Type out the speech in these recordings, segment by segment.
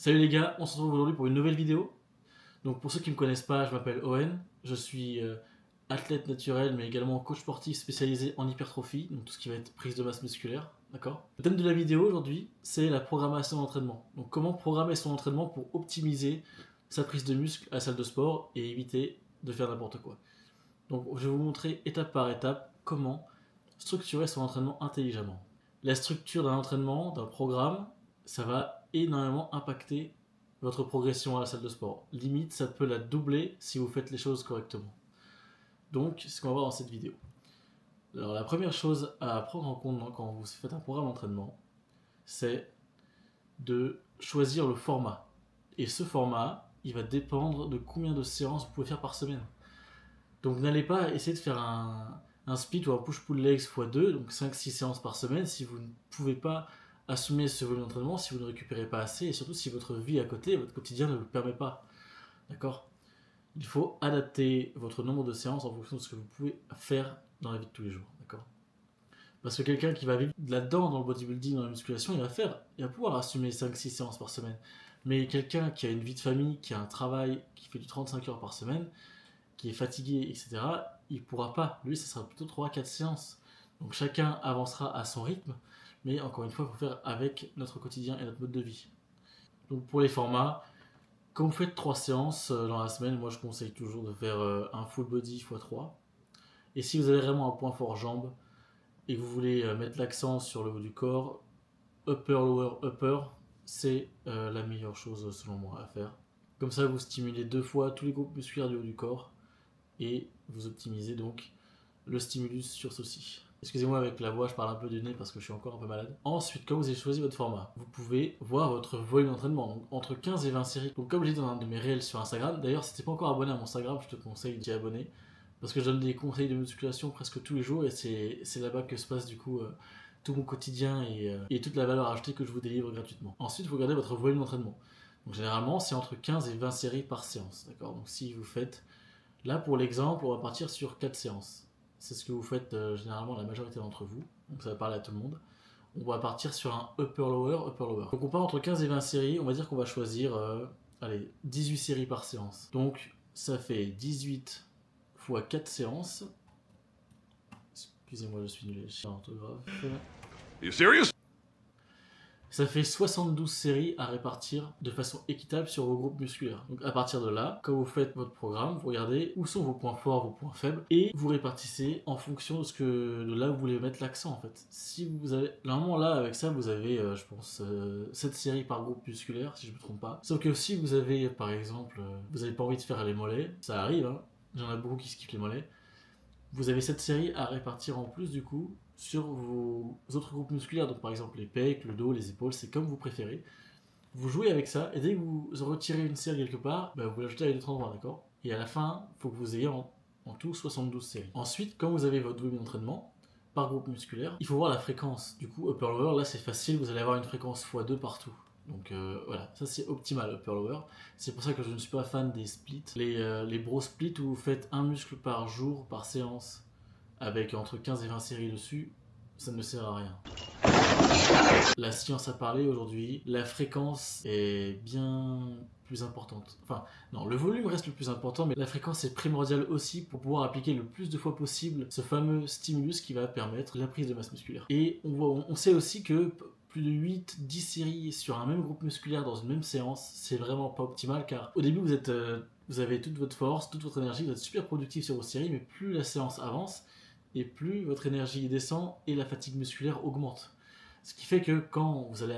Salut les gars, on se retrouve aujourd'hui pour une nouvelle vidéo. Donc pour ceux qui ne me connaissent pas, je m'appelle Owen, je suis athlète naturel mais également coach sportif spécialisé en hypertrophie, donc tout ce qui va être prise de masse musculaire, d'accord. Le thème de la vidéo aujourd'hui, c'est la programmation d'entraînement. Donc comment programmer son entraînement pour optimiser sa prise de muscle à la salle de sport et éviter de faire n'importe quoi. Donc je vais vous montrer étape par étape comment structurer son entraînement intelligemment. La structure d'un entraînement, d'un programme, ça va énormément impacter votre progression à la salle de sport. Limite, ça peut la doubler si vous faites les choses correctement. Donc, c'est ce qu'on va voir dans cette vidéo. Alors, la première chose à prendre en compte quand vous faites un programme d'entraînement, c'est de choisir le format. Et ce format, il va dépendre de combien de séances vous pouvez faire par semaine. Donc, n'allez pas essayer de faire un split ou un push-pull legs x2, donc 5-6 séances par semaine, si vous ne pouvez pas assumer ce volume d'entraînement, si vous ne récupérez pas assez, et surtout si votre vie à côté, votre quotidien ne le permet pas. D'accord ? Il faut adapter votre nombre de séances en fonction de ce que vous pouvez faire dans la vie de tous les jours. D'accord ? Parce que quelqu'un qui va vivre là-dedans, dans le bodybuilding, dans la musculation, il va pouvoir assumer 5-6 séances par semaine. Mais quelqu'un qui a une vie de famille, qui a un travail, qui fait du 35 heures par semaine, qui est fatigué, etc., il ne pourra pas. Lui, ce sera plutôt 3-4 séances. Donc chacun avancera à son rythme, mais encore une fois, il faut faire avec notre quotidien et notre mode de vie. Donc pour les formats, quand vous faites 3 séances dans la semaine, moi je conseille toujours de faire un full body x3. Et si vous avez vraiment un point fort jambes et que vous voulez mettre l'accent sur le haut du corps, upper, lower, upper, c'est la meilleure chose selon moi à faire. Comme ça, vous stimulez 2 fois tous les groupes musculaires du haut du corps et vous optimisez donc le stimulus sur ceci. Excusez-moi avec la voix, je parle un peu du nez parce que je suis encore un peu malade. Ensuite, quand vous avez choisi votre format, vous pouvez voir votre volume d'entraînement, donc entre 15 et 20 séries. Donc comme je dis dans un de mes réels sur Instagram, d'ailleurs si t'es pas encore abonné à mon Instagram, je te conseille d'y abonner, parce que je donne des conseils de musculation presque tous les jours et c'est là-bas que se passe du coup tout mon quotidien et toute la valeur ajoutée que je vous délivre gratuitement. Ensuite, vous regardez votre volume d'entraînement. Donc généralement, c'est entre 15 et 20 séries par séance, d'accord. Donc si vous faites, là pour l'exemple, on va partir sur 4 séances. C'est ce que vous faites généralement la majorité d'entre vous, donc ça va parler à tout le monde. On va partir sur un upper lower, upper lower. Donc on part entre 15 et 20 séries, on va dire qu'on va choisir 18 séries par séance. Donc ça fait 18 fois 4 séances. Excusez-moi, je suis nul à l'orthographe. Are you serious? Ça fait 72 séries à répartir de façon équitable sur vos groupes musculaires. Donc à partir de là, quand vous faites votre programme, vous regardez où sont vos points forts, vos points faibles, et vous répartissez en fonction de là où vous voulez mettre l'accent en fait. Si vous avez, normalement là avec ça vous avez je pense 7 séries par groupe musculaire si je ne me trompe pas. Sauf que si vous avez par exemple, vous n'avez pas envie de faire les mollets, ça arrive hein, j'en ai beaucoup qui skippent les mollets. Vous avez cette série à répartir en plus du coup sur vos autres groupes musculaires, donc par exemple les pecs, le dos, les épaules, c'est comme vous préférez. Vous jouez avec ça, et dès que vous retirez une série quelque part, bah vous l'ajoutez à l'autre endroit, d'accord. Et à la fin, il faut que vous ayez en tout 72 séries. Ensuite, quand vous avez votre volume d'entraînement, par groupe musculaire, il faut voir la fréquence. Du coup, upper lower, là c'est facile, vous allez avoir une fréquence x2 partout. Donc voilà, ça c'est optimal, upper lower. C'est pour ça que je ne suis pas fan des splits. Les bro splits où vous faites un muscle par jour, par séance, avec entre 15 et 20 séries dessus, ça ne sert à rien. La science a parlé aujourd'hui, la fréquence est bien plus importante. Enfin, non, le volume reste le plus important, mais la fréquence est primordiale aussi pour pouvoir appliquer le plus de fois possible ce fameux stimulus qui va permettre la prise de masse musculaire. Et on sait aussi que plus de 8-10 séries sur un même groupe musculaire dans une même séance, c'est vraiment pas optimal car au début vous avez toute votre force, toute votre énergie, vous êtes super productif sur vos séries, mais plus la séance avance et plus votre énergie descend et la fatigue musculaire augmente. Ce qui fait que quand vous allez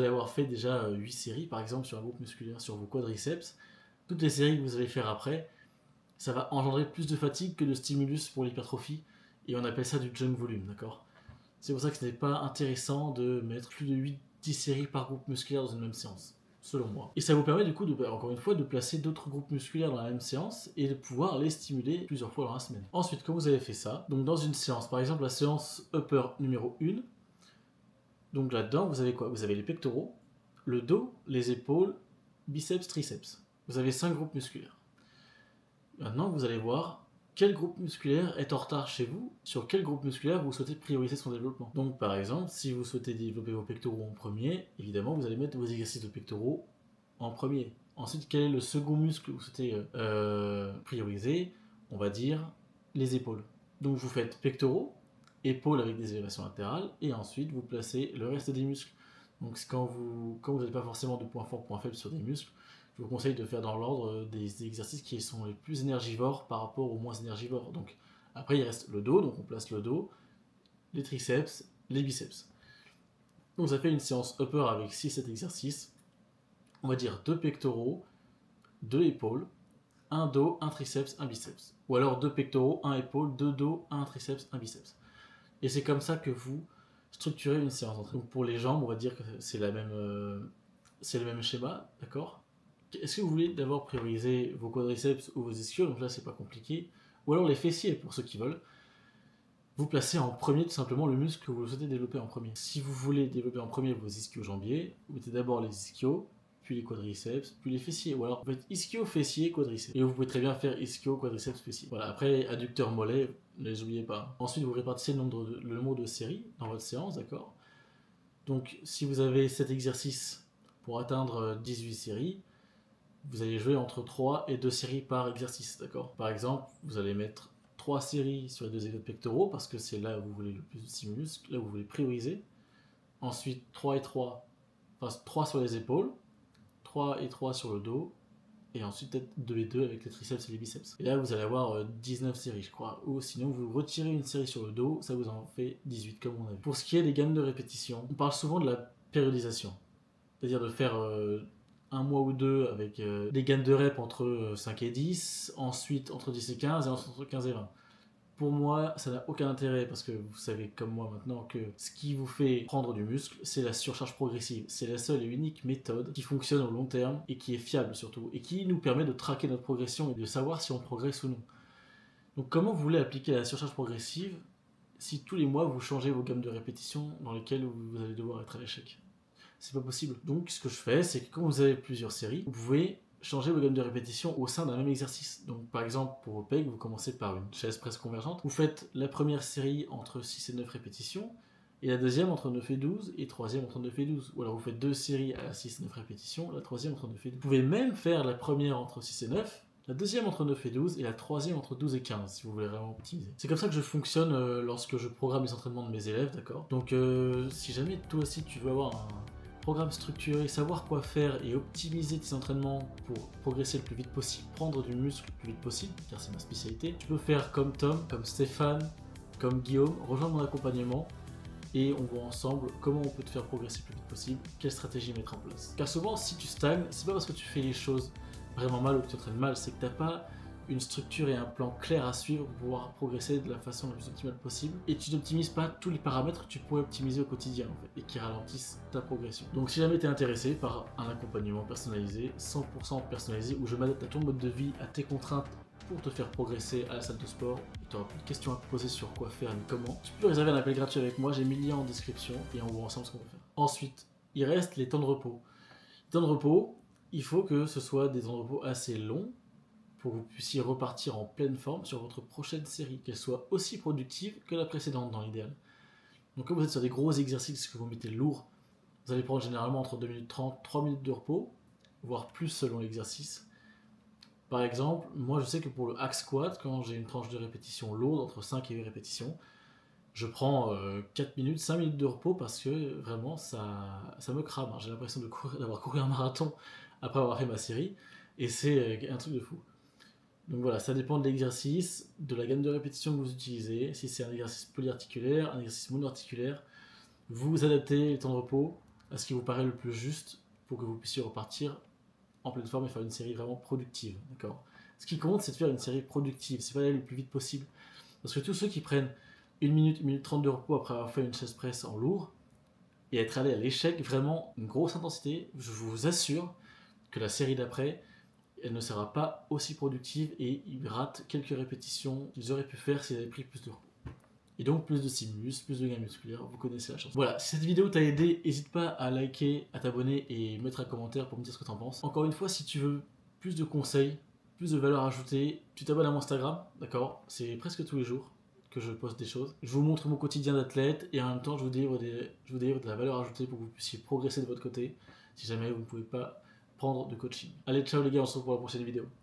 avoir fait déjà 8 séries par exemple sur un groupe musculaire, sur vos quadriceps, toutes les séries que vous allez faire après, ça va engendrer plus de fatigue que de stimulus pour l'hypertrophie et on appelle ça du junk volume, d'accord. C'est pour ça que ce n'est pas intéressant de mettre plus de 8-10 séries par groupe musculaire dans une même séance, selon moi. Et ça vous permet du coup, encore une fois, de placer d'autres groupes musculaires dans la même séance et de pouvoir les stimuler plusieurs fois dans la semaine. Ensuite, quand vous avez fait ça, donc dans une séance, par exemple la séance upper numéro 1, donc là-dedans, vous avez quoi? Vous avez les pectoraux, le dos, les épaules, biceps, triceps. Vous avez 5 groupes musculaires. Maintenant, vous allez voir quel groupe musculaire est en retard chez vous, sur quel groupe musculaire vous souhaitez prioriser son développement. Donc par exemple, si vous souhaitez développer vos pectoraux en premier, évidemment vous allez mettre vos exercices de pectoraux en premier. Ensuite, quel est le second muscle que vous souhaitez prioriser? On va dire les épaules. Donc vous faites pectoraux, épaules avec des élévations latérales, et ensuite vous placez le reste des muscles. Donc quand vous n'avez pas forcément de points forts, points faibles sur des muscles, je vous conseille de faire dans l'ordre des exercices qui sont les plus énergivores par rapport aux moins énergivores. Donc après il reste le dos, donc on place le dos, les triceps, les biceps. Donc ça fait une séance upper avec 6-7 exercices. On va dire 2 pectoraux, 2 épaules, 1 dos, 1 triceps, 1 biceps. Ou alors 2 pectoraux, 1 épaule, 2 dos, 1 triceps, 1 biceps. Et c'est comme ça que vous structurez une séance d'entraînement. Donc pour les jambes, on va dire que c'est le même schéma, d'accord? Est-ce que vous voulez d'abord prioriser vos quadriceps ou vos ischios? Donc là, c'est pas compliqué. Ou alors les fessiers, pour ceux qui veulent. Vous placez en premier tout simplement le muscle que vous souhaitez développer en premier. Si vous voulez développer en premier vos ischio-jambiers, vous mettez d'abord les ischios, puis les quadriceps, puis les fessiers. Ou alors vous faites ischio, fessier, quadriceps. Et vous pouvez très bien faire ischio, quadriceps, fessier. Voilà, après adducteur, mollet, ne les oubliez pas. Ensuite, vous répartissez le nombre de séries dans votre séance, d'accord? Donc si vous avez 7 exercices pour atteindre 18 séries, vous allez jouer entre 3 et 2 séries par exercice, d'accord? Par exemple, vous allez mettre 3 séries sur les 2 exos pectoraux parce que c'est là où vous voulez le plus de stimulus, là où vous voulez prioriser. Ensuite, 3 et 3, enfin 3 sur les épaules, 3 et 3 sur le dos, et ensuite peut-être 2 et 2 avec les triceps et les biceps. Et là, vous allez avoir 19 séries, je crois. Ou sinon, vous retirez une série sur le dos, ça vous en fait 18 comme on a vu. Pour ce qui est des gammes de répétition, on parle souvent de la périodisation. C'est-à-dire de faire un mois ou deux avec des gammes de reps entre 5 et 10, ensuite entre 10 et 15 et entre 15 et 20. Pour moi, ça n'a aucun intérêt parce que vous savez comme moi maintenant que ce qui vous fait prendre du muscle, c'est la surcharge progressive. C'est la seule et unique méthode qui fonctionne au long terme et qui est fiable surtout et qui nous permet de traquer notre progression et de savoir si on progresse ou non. Donc comment vous voulez appliquer la surcharge progressive si tous les mois vous changez vos gammes de répétitions dans lesquelles vous allez devoir être à l'échec? C'est pas possible. Donc ce que je fais, c'est que quand vous avez plusieurs séries, vous pouvez changer vos gammes de répétition au sein d'un même exercice. Donc par exemple, pour vos pegs, vous commencez par une chaise presse convergente. Vous faites la première série entre 6 et 9 répétitions, et la deuxième entre 9 et 12, et troisième entre 9 et 12. Ou alors vous faites deux séries à 6 et 9 répétitions, la troisième entre 9 et 12. Vous pouvez même faire la première entre 6 et 9, la deuxième entre 9 et 12, et la troisième entre 12 et 15, si vous voulez vraiment optimiser. C'est comme ça que je fonctionne lorsque je programme les entraînements de mes élèves, d'accord? Donc si jamais toi aussi tu veux avoir un programme structuré, savoir quoi faire et optimiser tes entraînements pour progresser le plus vite possible, prendre du muscle le plus vite possible, car c'est ma spécialité, tu peux faire comme Tom, comme Stéphane, comme Guillaume, rejoindre mon accompagnement et on voit ensemble comment on peut te faire progresser le plus vite possible, quelle stratégie mettre en place. Car souvent, si tu stagnes, c'est pas parce que tu fais les choses vraiment mal ou que tu t'entraînes mal, c'est que tu n'as pas une structure et un plan clair à suivre pour pouvoir progresser de la façon la plus optimale possible et tu n'optimises pas tous les paramètres que tu pourrais optimiser au quotidien en fait, et qui ralentissent ta progression. Donc si jamais tu es intéressé par un accompagnement personnalisé, 100% personnalisé, où je m'adapte à ton mode de vie, à tes contraintes pour te faire progresser à la salle de sport, et tu auras plus de questions à te poser sur quoi faire et comment, tu peux réserver un appel gratuit avec moi, j'ai mis le lien en description et on voit ensemble ce qu'on va faire. Ensuite, il reste les temps de repos. Les temps de repos, il faut que ce soit des temps de repos assez longs pour que vous puissiez repartir en pleine forme sur votre prochaine série, qu'elle soit aussi productive que la précédente dans l'idéal. Donc quand vous êtes sur des gros exercices que vous mettez lourd, vous allez prendre généralement entre 2 minutes 30, 3 minutes de repos, voire plus selon l'exercice. Par exemple, moi je sais que pour le hack squat, quand j'ai une tranche de répétition lourde, entre 5 et 8 répétitions, je prends 4 minutes, 5 minutes de repos parce que vraiment ça me crame. J'ai l'impression d'avoir couru un marathon après avoir fait ma série, et c'est un truc de fou. Donc voilà, ça dépend de l'exercice, de la gamme de répétitions que vous utilisez. Si c'est un exercice polyarticulaire, un exercice monoarticulaire, vous adaptez les temps de repos à ce qui vous paraît le plus juste pour que vous puissiez repartir en pleine forme et faire une série vraiment productive. D'accord ? Ce qui compte, c'est de faire une série productive, c'est pas d'aller le plus vite possible. Parce que tous ceux qui prennent 1 minute 30 de repos après avoir fait une chaise presse en lourd et être allé à l'échec, vraiment une grosse intensité, je vous assure que la série d'après, elle ne sera pas aussi productive et ils ratent quelques répétitions qu'ils auraient pu faire s'ils avaient pris plus de repos. Et donc plus de stimulus, plus de gains musculaires, vous connaissez la chanson. Voilà, si cette vidéo t'a aidé, n'hésite pas à liker, à t'abonner et mettre un commentaire pour me dire ce que t'en penses. Encore une fois, si tu veux plus de conseils, plus de valeur ajoutée, tu t'abonnes à mon Instagram, d'accord? C'est presque tous les jours que je poste des choses. Je vous montre mon quotidien d'athlète et en même temps je vous délivre de la valeur ajoutée pour que vous puissiez progresser de votre côté si jamais vous ne pouvez pas prendre de coaching. Allez, ciao les gars, on se retrouve pour la prochaine vidéo.